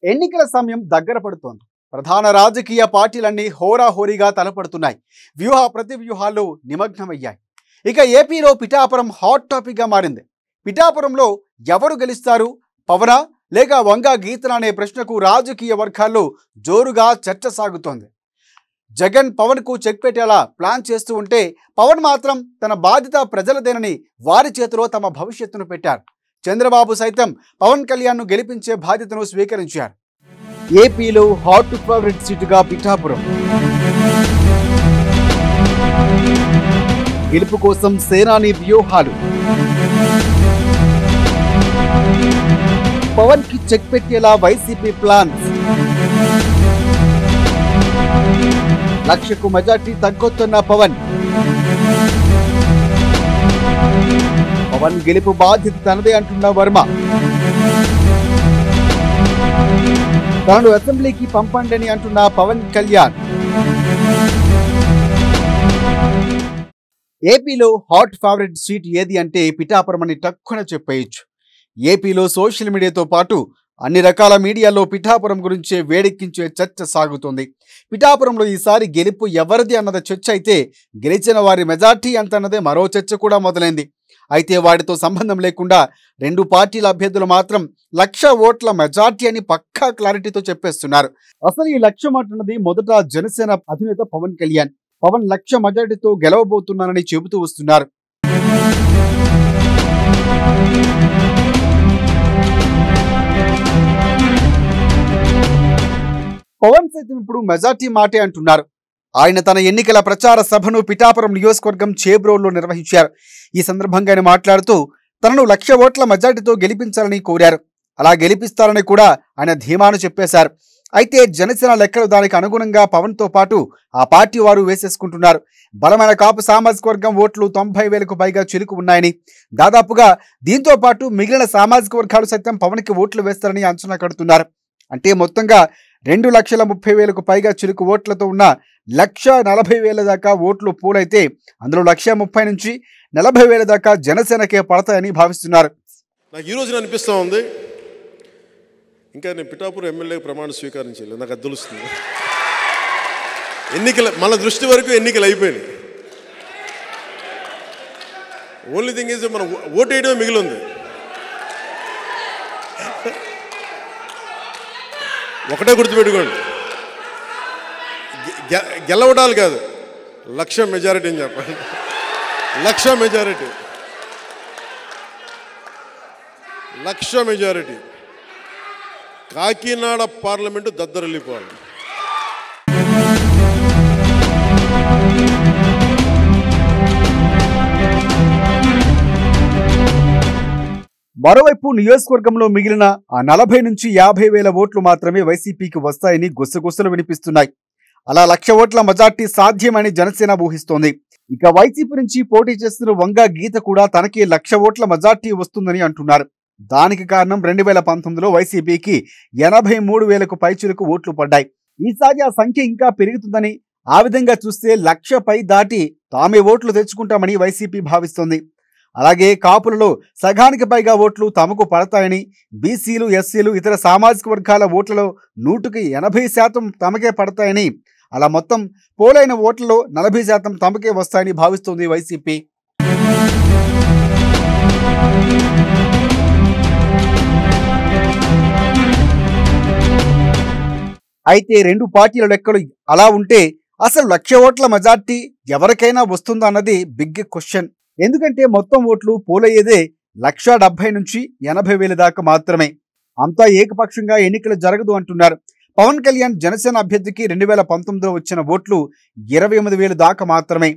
ఎన్నికల సమయం దగ్గర పడుతోంది. ప్రధాన రాజకీయ పార్టీలన్నీ హోరాహోరీగా తలపడుతున్నాయి. ప్రతి వ్యూహాల్లో నిమగ్నమయ్యాయి. ఇక ఏపీలో పిఠాపురం హాట్ టాపిక్గా మారింది. పిఠాపురంలో ఎవరు గెలుస్తారు, పవనా లేక వంగా గీతనా అనే ప్రశ్నకు రాజకీయ వర్గాల్లో జోరుగా చర్చ సాగుతోంది. జగన్ పవన్కు చెక్ పెట్టేలా ప్లాన్ చేస్తూ ఉంటే పవన్ మాత్రం తన బాధ్యత ప్రజలదేనని వారి చేతిలో తమ భవిష్యత్తును పెట్టారు. చంద్రబాబు సైతం పవన్ కళ్యాణ్ను గెలిపించే బాధ్యతను స్వీకరించారు. ఏపీలో హాట్ ఫేవరెట్ సీటుగా పిఠాపురం. గెలుపు కోసం సేనాని వ్యూహాలు. పవన్ కి చెక్ పెట్టేలా వైసీపీ ప్లాన్స్. లక్షకు మెజార్టీ తగ్గొస్తున్న పవన్. పవన్ గెలుపు బాధ్యత తనదే అంటున్న వర్మ. తనను అసెంబ్లీకి పంపండి అంటున్న పవన్ కళ్యాణ్. ఏపీలో హాట్ ఫేవరెట్ సీట్ ఏది అంటే పిఠాపురం అని టక్కున చెప్పేయచ్చు. ఏపీలో సోషల్ మీడియాతో పాటు అన్ని రకాల మీడియాలో పిఠాపురం గురించే వేడెక్కించే చర్చ సాగుతోంది. పిఠాపురంలో ఈసారి గెలుపు ఎవరిది అన్నది చర్చ అయితే, గెలిచిన వారి మెజార్టీ ఎంత అన్నదే మరో చర్చ కూడా మొదలైంది. అయితే వాటితో సంబంధం లేకుండా రెండు పార్టీల అభ్యర్థులు మాత్రం 1,00,000 ఓట్ల మెజార్టీ అని పక్కా క్లారిటీతో చెప్పేస్తున్నారు. అసలు ఈ లక్ష్యం అంటున్నది మొదట జనసేన అధినేత పవన్ కళ్యాణ్. పవన్ 1,00,000 మెజార్టీతో గెలవబోతున్నారని చెబుతూ వస్తున్నారు. పవన్ సైతం ఇప్పుడు మెజార్టీ మాటే అంటున్నారు. ఆయన తన ఎన్నికల ప్రచార సభను పిఠాపురం నియోజకవర్గం చేబ్రోల్లో నిర్వహించారు. ఈ సందర్భంగా ఆయన మాట్లాడుతూ తనను 1,00,000 ఓట్ల మెజార్టీతో గెలిపించాలని కోరారు. అలా గెలిపిస్తారని కూడా ఆయన ధీమాను చెప్పేశారు. అయితే జనసేన లెక్కలు దానికి అనుగుణంగా పవన్తో పాటు ఆ పార్టీ వారు వేసేసుకుంటున్నారు. బలమైన కాపు సామాజిక వర్గం ఓట్లు 90,000కు పైగా చిలుకు ఉన్నాయని, దాదాపుగా దీంతో పాటు మిగిలిన సామాజిక వర్గాలు సైతం పవన్కి ఓట్లు వేస్తారని అంచనా కడుతున్నారు. అంటే మొత్తంగా 2,30,000కు పైగా చిలుకు ఓట్లతో ఉన్న 1,40,000 దాకా ఓట్లు పూలైతే అందులో 1,30,000 నుంచి 40,000 దాకా జనసేనకే పడతాయని భావిస్తున్నారు. నాకు ఈ రోజున అనిపిస్తూ ఉంది, ఇంకా నేను పిఠాపురం ఎమ్మెల్యేగా ప్రమాణ స్వీకారం చేయలేదు. నాకు అది తెలుస్తుంది. మన దృష్టి వరకు ఎన్నికలు అయిపోయినాయి. ఓన్లీ థింగ్ ఈజ్ మనం ఓటు వేయడమే మిగిలింది. ఒకటే గుర్తుపెట్టుకోండి, గెలవడాలు కాదు, 1,00,000 మెజారిటీ అని చెప్పండి. 1,00,000 మెజారిటీ, 1,00,000 మెజారిటీ. కాకినాడ పార్లమెంటు దద్దరిల్లిపోవాలి. మరోవైపు నియోజకవర్గంలో మిగిలిన ఆ 40,000 నుంచి 50,000 ఓట్లు మాత్రమే వైసీపీకి వస్తాయని గుసగుసలు వినిపిస్తున్నాయి. అలా 1,00,000 ఓట్ల మెజార్టీ సాధ్యమని జనసేన ఊహిస్తోంది. ఇక వైసీపీ నుంచి పోటీ చేస్తున్న వంగా గీత కూడా తనకి 1,00,000 ఓట్ల మెజార్టీ వస్తుందని అంటున్నారు. దానికి కారణం 2019లో వైసీపీకి 83,000కు పైచిలకు ఓట్లు పడ్డాయి. ఈసారి ఆ సంఖ్య ఇంకా పెరుగుతుందని, ఆ విధంగా చూస్తే 1,00,000 పై దాటి తామే ఓట్లు తెచ్చుకుంటామని వైసీపీ భావిస్తోంది. అలాగే కాపులలో సగానికి పైగా ఓట్లు తమకు పడతాయని, బీసీలు, ఎస్సీలు, ఇతర సామాజిక వర్గాల ఓట్లలో 100కి 80% తమకే పడతాయని, అలా మొత్తం పోలైన ఓట్లలో 40% తమకే వస్తాయని భావిస్తోంది వైసీపీ. అయితే రెండు పార్టీల లెక్కలు అలా ఉంటే అసలు 1,00,000 ఓట్ల మెజార్టీ ఎవరికైనా వస్తుందా అన్నది బిగ్ క్వశ్చన్. ఎందుకంటే మొత్తం ఓట్లు పోలయ్యేదే 1,70,000 నుంచి 80,000 దాకా మాత్రమే. అంతా ఏకపక్షంగా ఎన్నికలు జరగదు అంటున్నారు. పవన్ కళ్యాణ్ జనసేన అభ్యర్థికి 2019లో వచ్చిన ఓట్లు 28,000 దాకా మాత్రమే.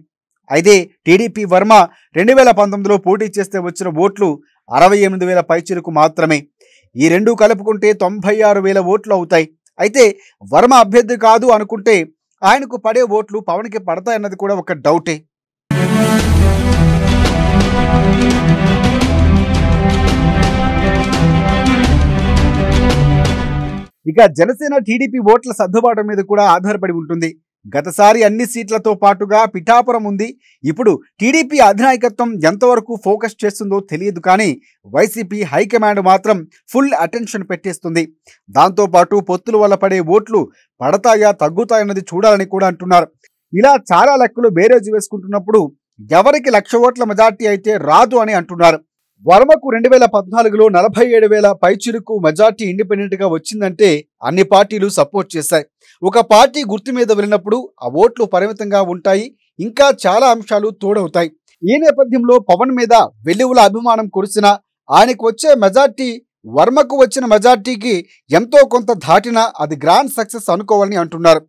అయితే టీడీపీ వర్మ 2019లో పోటీ చేస్తే వచ్చిన ఓట్లు 68,000 పైచిలకు మాత్రమే. ఈ రెండు కలుపుకుంటే 96,000 ఓట్లు అవుతాయి. అయితే వర్మ అభ్యర్థి కాదు అనుకుంటే ఆయనకు పడే ఓట్లు పవన్కి పడతాయన్నది కూడా ఒక డౌటే. ఇక జనసేన టీడీపీ ఓట్ల సర్దుబాటు మీద కూడా ఆధారపడి ఉంటుంది. గతసారి అన్ని సీట్లతో పాటుగా పిఠాపురం ఉంది. ఇప్పుడు టీడీపీ అధినాయకత్వం ఎంతవరకు ఫోకస్ చేస్తుందో తెలియదు, కానీ వైసీపీ హైకమాండ్ మాత్రం ఫుల్ అటెన్షన్ పెట్టేస్తుంది. దాంతోపాటు పొత్తుల వల్ల పడే ఓట్లు పడతాయా తగ్గుతాయన్నది చూడాలని కూడా అంటున్నారు. ఇలా చాలా లెక్కలు బేరేజు వేసుకుంటున్నప్పుడు ఎవరికి 1,00,000 ఓట్ల మెజార్టీ అయితే రాదు అని అంటున్నారు. వర్మకు 2014లో 47,000 పైచిలుకు మెజార్టీ ఇండిపెండెంట్ గా వచ్చిందంటే అన్ని పార్టీలు సపోర్ట్ చేశాయి. ఒక పార్టీ గుర్తు మీద వెళ్ళినప్పుడు ఆ ఓట్లు పరిమితంగా ఉంటాయి, ఇంకా చాలా అంశాలు తోడవుతాయి. ఈ నేపథ్యంలో పవన్ మీద వెల్లువల అభిమానం కురిసిన ఆయనకు వచ్చే మెజార్టీ వర్మకు వచ్చిన మెజార్టీకి ఎంతో కొంత దాటినా అది గ్రాండ్ సక్సెస్ అనుకోవాలని అంటున్నారు.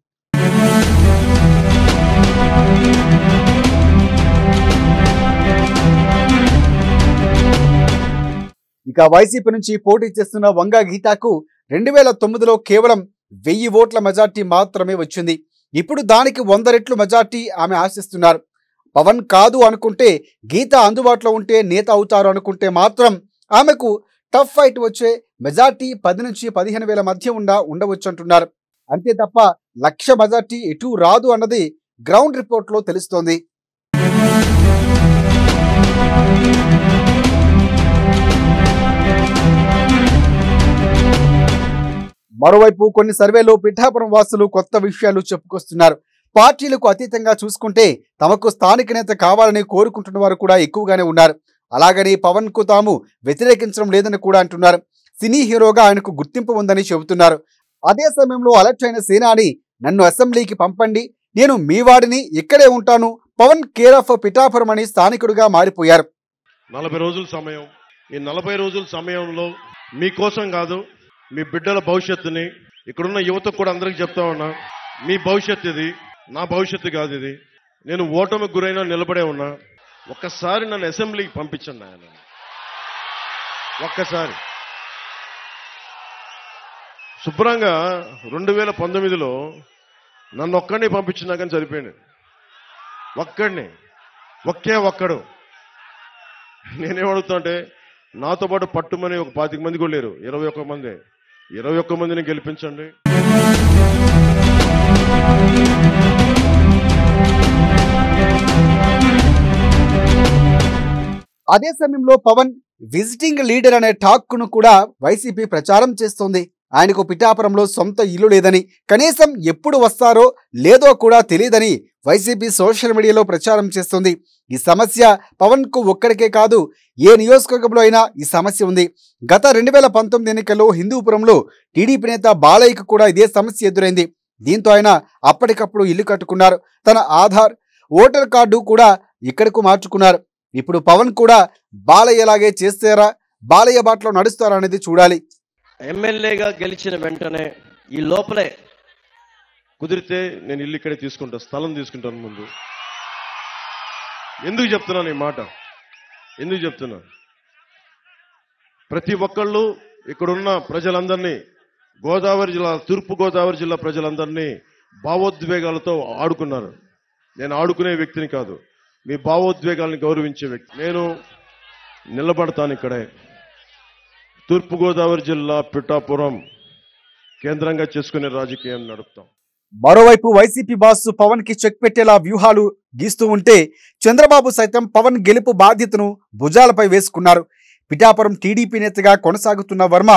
ఇక వైసీపీ నుంచి పోటీ చేస్తున్న వంగ గీతకు 2009లో కేవలం 1000 ఓట్ల మెజార్టీ మాత్రమే వచ్చింది. ఇప్పుడు దానికి 100 రెట్లు మెజార్టీ ఆమె ఆశిస్తున్నారు. పవన్ కాదు అనుకుంటే, గీత అందుబాటులో ఉంటే నేత అవుతారు అనుకుంటే మాత్రం ఆమెకు టఫ్ ఫైట్ వచ్చే మెజార్టీ 10 నుంచి 15,000 మధ్య ఉండవచ్చు అంటున్నారు. అంతే తప్ప 1,00,000 మెజార్టీ ఎటు రాదు అన్నది గ్రౌండ్ రిపోర్ట్లో తెలుస్తోంది. మరోవైపు కొన్ని సర్వేలో పిఠాపురం వాసులు కొత్త విషయాలు చెప్పుకొస్తున్నారు. పార్టీలకు అతీతంగా చూసుకుంటే తమకు స్థానిక నేత కావాలని కోరుకుంటున్న వారు కూడా ఎక్కువగానే ఉన్నారు. అలాగని పవన్ కు తాము వ్యతిరేకించడం లేదని కూడా అంటున్నారు. సినీ హీరోగా ఆయనకు గుర్తింపు ఉందని చెబుతున్నారు. అదే సమయంలో అలర్ట్ అయిన సేనాని నన్ను అసెంబ్లీకి పంపండి, నేను మీ వాడిని, ఇక్కడే ఉంటాను, పవన్ కేర్ ఆఫ్ పిఠాపురం అని స్థానికుడిగా మారిపోయారు. 40 రోజుల సమయం. ఈ 40 రోజుల సమయంలో మీకోసం కాదు, మీ బిడ్డల భవిష్యత్తుని, ఇక్కడున్న యువతకు కూడా అందరికి చెప్తా ఉన్నా, మీ భవిష్యత్తు ఇది, నా భవిష్యత్తు కాదు ఇది. నేను ఓటమికి గురైనా నిలబడే ఉన్నా. ఒక్కసారి నన్ను అసెంబ్లీకి పంపించండి ఆయన. ఒక్కసారి శుభ్రంగా 2019లో నన్ను ఒక్కడిని పంపించినా కానీ సరిపోయింది. ఒక్కడు. నేనేమడుగుతా అంటే, నాతో పాటు పట్టుమని ఒక 25 మంది కూడా లేరు, 21 మంది. 21 మందిని గెలిపించండి. అదే సమయంలో పవన్ విజిటింగ్ లీడర్ అనే టాక్ ను కూడా వైసీపీ ప్రచారం చేస్తోంది. ఆయనకు పిఠాపురంలో సొంత ఇల్లు లేదని, కనీసం ఎప్పుడు వస్తారో లేదో కూడా తెలియదని వైసీపీ సోషల్ మీడియాలో ప్రచారం చేస్తుంది. ఈ సమస్య పవన్ కు ఒక్కడికే కాదు, ఏ నియోజకవర్గంలో అయినా ఈ సమస్య ఉంది. గత 2019 ఎన్నికల్లో హిందూపురంలో టీడీపీ నేత బాలయ్యకు కూడా ఇదే సమస్య ఎదురైంది. దీంతో ఆయన అప్పటికప్పుడు ఇల్లు కట్టుకున్నారు. తన ఆధార్, ఓటర్ కార్డు కూడా ఇక్కడకు మార్చుకున్నారు. ఇప్పుడు పవన్ కూడా బాలయ్యలాగే చేస్తారా, బాలయ్య బాటలో నడుస్తారా అనేది చూడాలి. ఎమ్మెల్యేగా గెలిచిన వెంటనే ఈ లోపలే కుదిరితే నేను ఇల్లు ఇక్కడే తీసుకుంటా, స్థలం తీసుకుంటాను ముందు. ఎందుకు చెప్తున్నాను ఈ మాట? ఎందుకు చెప్తున్నా? ప్రతి ఒక్కళ్ళు ఇక్కడున్న ప్రజలందరినీ, తూర్పు గోదావరి జిల్లా ప్రజలందరినీ భావోద్వేగాలతో ఆడుకున్నారు. నేను ఆడుకునే వ్యక్తిని కాదు, మీ భావోద్వేగాలను గౌరవించే వ్యక్తి. నేను నిలబడతాను ఇక్కడే. తూర్పుగోదావరి జిల్లా పిఠాపురం కేంద్రంగా చేసుకునే రాజకీయాన్ని నడుపుతాం. మరోవైపు వైసీపీ బాస్ పవన్ కి చెక్ పెట్టేలా వ్యూహాలు గీస్తూ ఉంటే చంద్రబాబు సైతం పవన్ గెలుపు బాధ్యతను భుజాలపై వేసుకున్నారు. పిఠాపురం టీడీపీ నేతగా కొనసాగుతున్న వర్మ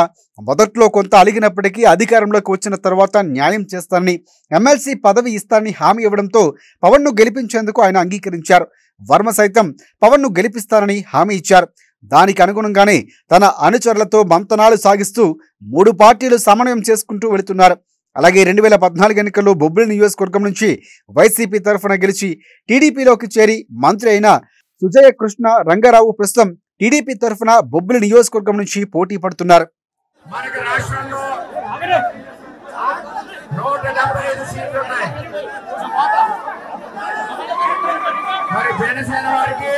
మొదట్లో కొంత అలిగినప్పటికీ అధికారంలోకి వచ్చిన తర్వాత న్యాయం చేస్తానని, ఎమ్మెల్సీ పదవి ఇస్తానని హామీ ఇవ్వడంతో పవన్ ను గెలిపించేందుకు ఆయన అంగీకరించారు. వర్మ సైతం పవన్ ను గెలిపిస్తానని హామీ ఇచ్చారు. దానికి అనుగుణంగానే తన అనుచరులతో మంతనాలు సాగిస్తూ 3 పార్టీలు సమన్వయం చేసుకుంటూ వెళుతున్నారు. అలాగే 2014 ఎన్నికల్లో బొబ్బిలి నియోజకవర్గం నుంచి వైసీపీ తరఫున గెలిచి టీడీపీలోకి చేరి మంత్రి అయిన సుజయ కృష్ణ రంగారావు ప్రస్తుతం టీడీపీ తరఫున బొబ్బిలి నియోజకవర్గం నుంచి పోటీ పడుతున్నారు. మనకి రాష్ట్రంలో 175 సీట్లు ఉన్నాయి. మరి జనసేన వారికి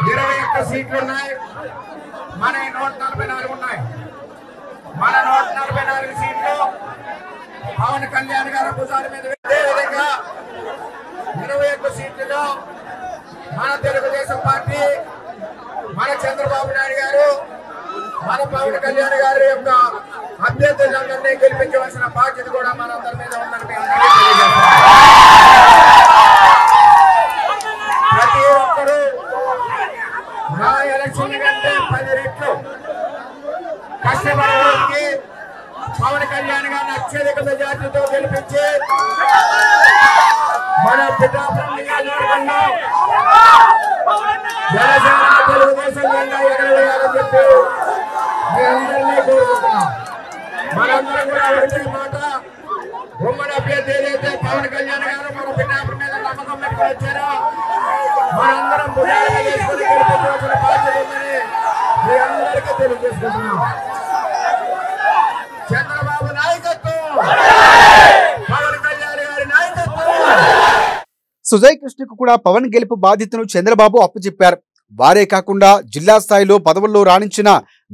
21 సీట్లు ఉన్నాయి. మన 144 ఉన్నాయి. మన 144 సీట్లు పవన్ కళ్యాణ్ గారి భుజాల మీద. అదేవిధంగా 21 సీట్లలో మన తెలుగుదేశం పార్టీ, మన చంద్రబాబు నాయుడు గారు, మన పవన్ కళ్యాణ్ గారి యొక్క అభ్యర్థులందరినీ గెలిపించవలసిన బాధ్యత కూడా మనందరి మీద ఉందని ప్రతి ఒక్కరూ నా ఎలక్షన్ కంటే 10 రెట్లు కష్టపడడానికి పవన్ కళ్యాణ్ గారిని అత్యధిక మెజార్టీతో గెలిపించి మన పిఠాపురం నియోజకవర్గంలో జనసేన తెలుగుదేశం జెండా ఎగరవేయాలని చెప్పి మీ అందరినీ కోరుకుంటున్నాం. మనందరం కూడా ఒకటే మాట, ఉమ్మడి అభ్యర్థి ఏదైతే పవన్ కళ్యాణ్ గారు మన పిఠాపురం మీద నమ్మకం పెట్టుకుని వచ్చారో మనందరం భుజాల మీద వేసుకుని గెలిపించవలసిన బాధ్యత ఉందని మీ అందరికీ తెలియజేసుకుంటున్నాం. చంద్రబాబు నాయకత్వం, పవన్ కళ్యాణ్ గారి నాయకత్వం. సుజయ్ కృష్ణకు కూడా పవన్ గెలుపు బాధ్యతను చంద్రబాబు అప్పచెప్పారు. వారే కాకుండా జిల్లా స్థాయిలో పదవుల్లో రాణించిన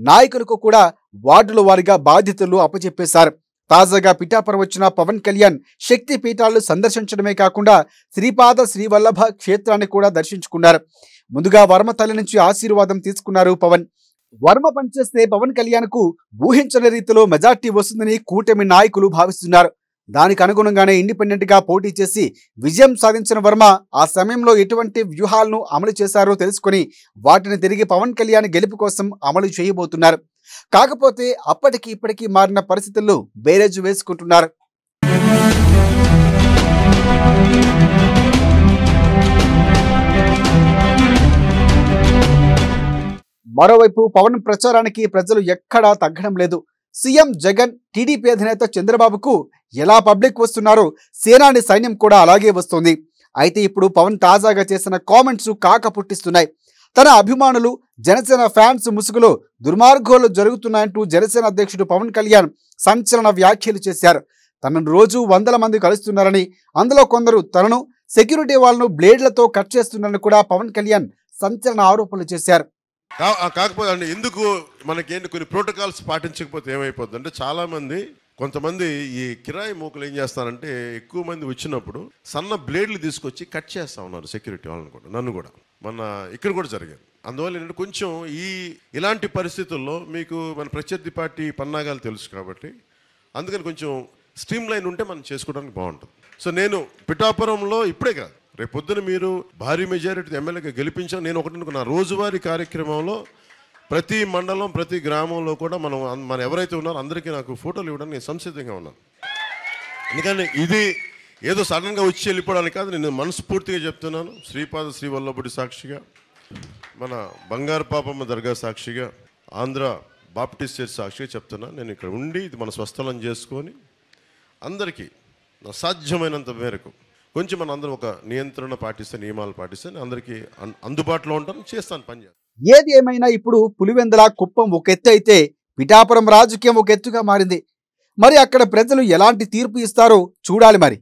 నాయకులకు కూడా వార్డుల వారీగా బాధ్యతలు అప్పచెప్పేశారు. తాజాగా పిఠాపురం వచ్చిన పవన్ కళ్యాణ్ శక్తి పీఠాలను సందర్శించడమే కాకుండా శ్రీపాద శ్రీవల్లభ క్షేత్రాన్ని కూడా దర్శించుకున్నారు. ముందుగా వర్మ తల్లి నుంచి ఆశీర్వాదం తీసుకున్నారు పవన్. వర్మ పనిచేస్తే పవన్ కళ్యాణ్ కు ఊహించని రీతిలో మెజార్టీ వస్తుందని కూటమి నాయకులు భావిస్తున్నారు. దానికి అనుగుణంగానే ఇండిపెండెంట్ గా పోటీ చేసి విజయం సాధించిన వర్మ ఆ సమయంలో ఎటువంటి వ్యూహాలను అమలు చేశారో తెలుసుకుని వాటిని తిరిగి పవన్ కళ్యాణ్ గెలుపు కోసం అమలు చేయబోతున్నారు. కాకపోతే అప్పటికి ఇప్పటికీ మారిన పరిస్థితుల్లో బేరేజు వేసుకుంటున్నారు. మరోవైపు పవన్ ప్రచారానికి ప్రజలు ఎక్కడా తగ్గడం లేదు. సీఎం జగన్, టీడీపీ అధినేత చంద్రబాబుకు ఎలా పబ్లిక్ వస్తున్నారో సేనాని సైన్యం కూడా అలాగే వస్తుంది. అయితే ఇప్పుడు పవన్ తాజాగా చేసిన కామెంట్స్ కాక పుట్టిస్తున్నాయి. తన అభిమానులు జనసేన ఫ్యాన్స్ ముసుగులో దుర్మార్గాలు జరుగుతున్నాయంటూ జనసేన అధ్యక్షుడు పవన్ కళ్యాణ్ సంచలన వ్యాఖ్యలు చేశారు. తనను రోజు 100 మంది కలుస్తున్నారని, అందులో కొందరు తనను సెక్యూరిటీ వాళ్ళను బ్లేడ్లతో కట్ చేస్తున్నారని కూడా పవన్ కళ్యాణ్ సంచలన ఆరోపణలు చేశారు. కాకపోతే అండి, ఎందుకు మనకేంటి కొన్ని ప్రోటోకాల్స్ పాటించకపోతే ఏమైపోద్ది అంటే, కొంతమంది ఈ కిరాయి మూకలు ఏం చేస్తారంటే, ఎక్కువ మంది వచ్చినప్పుడు సన్న బ్లేడ్లు తీసుకొచ్చి కట్ చేస్తూ ఉన్నారు సెక్యూరిటీ వాళ్ళని కూడా, నన్ను కూడా. ఇక్కడ కూడా జరిగింది. అందువల్ల ఏంటంటే కొంచెం ఇలాంటి పరిస్థితుల్లో మీకు మన ప్రత్యర్థి పార్టీ పన్నాగాలు తెలుసు కాబట్టి, అందుకని కొంచెం స్ట్రీమ్ లైన్ ఉంటే మనం చేసుకోవడానికి బాగుంటుంది. సో నేను పిఠాపురంలో ఇప్పుడే కాదు, రేపు పొద్దున మీరు భారీ మెజారిటీ ఎమ్మెల్యేగా గెలిపించాను. నేను ఒకటి అనుకున్నా, రోజువారీ కార్యక్రమంలో ప్రతి మండలం, ప్రతి గ్రామంలో కూడా మనం ఎవరైతే ఉన్నారో అందరికీ నాకు ఫోటోలు ఇవ్వడానికి నేను సంసిద్ధంగా ఉన్నాను. ఎందుకంటే ఇది ఏదో సడన్గా వచ్చి వెళ్ళిపోవడానికి కాదు, నేను మనస్ఫూర్తిగా చెప్తున్నాను. శ్రీపాద శ్రీవల్లభుడి సాక్షిగా, మన బంగారు పాపమ్మ దర్గా సాక్షిగా, ఆంధ్ర బాప్టిస్ట్ చర్చ్ సాక్షిగా చెప్తున్నాను. నేను ఇక్కడ ఉండి ఇది మన స్వస్థలం చేసుకొని అందరికీ సాధ్యమైనంత మేరకు కొంచెం మన అందరం ఒక నియంత్రణ పాటిస్తే, నియమాలు పాటిస్తే అందరికీ అందుబాటులో ఉంటాను, చేస్తాను, పని చేస్తాను. ఏది ఏమైనా ఇప్పుడు పులివెందుల, కుప్పం ఒక ఎత్తు అయితే పిఠాపురం రాజకీయం ఒక ఎత్తుగా మారింది. మరి అక్కడ ప్రజలు ఎలాంటి తీర్పు ఇస్తారో చూడాలి మరి.